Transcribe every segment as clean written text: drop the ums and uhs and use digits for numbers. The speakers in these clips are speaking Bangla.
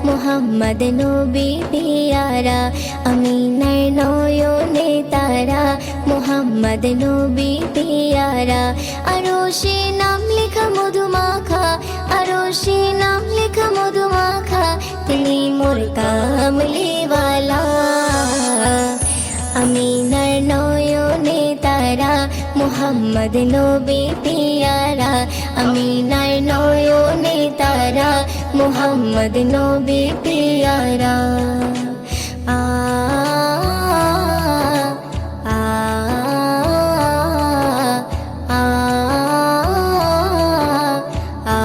মুহাম্মদ নবী পিয়ারা আমিনার নয়নে তারা মুহাম্মদ নবী পিয়ারা আরশে নাম লেখা মধুমাখা আরশে নাম লেখা মধুমাখা তিনি মোর কামলিওয়ালা আমিনার নয়নে তারা মুহাম্মদ নবী পিয়ারা আমিনার নয়নে তারা মুহাম্মদ নবী পিয়ারা আ আ আ আ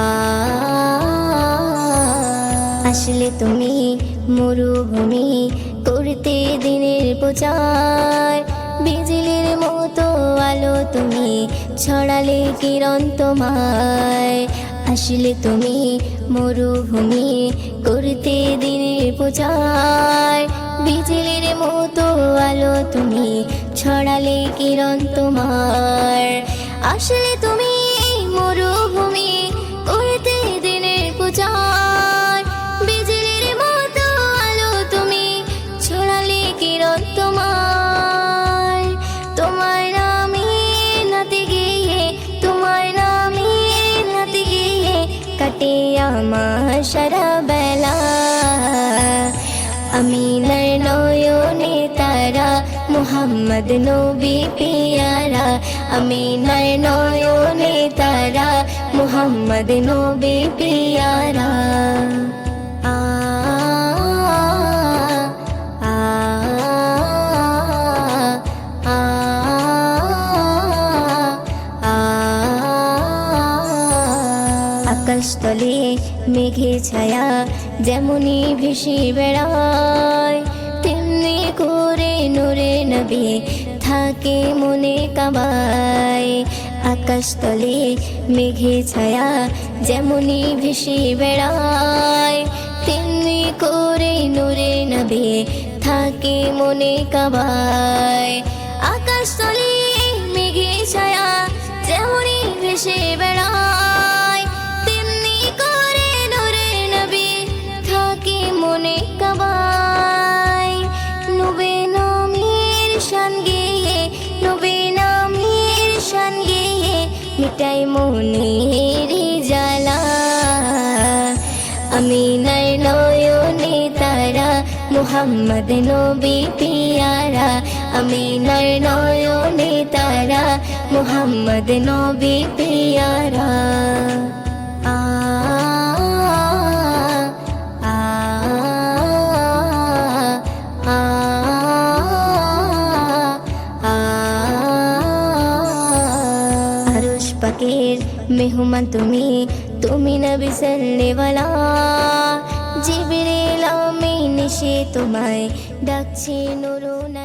আসলে তুমি মরুভূমি করতে দিনের প্রচার বিজলির মতো আলো তুমি ছড়ালে কিরণ তোমায় আসলে তুমি মরুভূমি করতে দিনের প্রচার বিজলির মতো আলো তুমি ছড়ালে কিরণ তোমার আসলে তুমি মরুভূমি করতে দিনের প্রচার বিজলির মতো আলো তুমি ছড়ালে কিরণ তোমার তোমার নামে নাতে গিয়ে তোমার নামে নাতে গিয়ে কাটে আমার সারা বেলা আমিনার নয়নে তারা মুহাম্মদ নবী পিয়ারা আমিনার নয়নে তারা মুহাম্মদ নবী পিয়ারা আ আ আ আ আকাশতলে মেঘে ছায়া যেমনি ভেসে বেড়ায় তেমনি করে নূরে নবী থাকে মনে কাবায় আকাশতলে মেঘে ছায়া যেমনি ভেসে বেড়ায় তেমনি করে নূরে নবী থাকে মনে কাবায় আকাশতলে মেঘে ছায়া যেমনি ভেসে বেড়ায় তেমনি করে নূরে নবী থাকে মনে কাবায় নবী নামের শান গেয়ে নবী নামের শান গেয়ে মিটাই মনের জ্বালা আমিনার নয়নে তারা মুহাম্মদ নবী পিয়ারা আমিনার নয়নে তারা মুহাম্মদ নবী পিয়ারা আ আ আ আ আরশ পাকের মেহমান তুমি তুমি নবী সাল্লেওয়ালা জিবরিল আমিন সে তোমায় ডাকছে নুরুন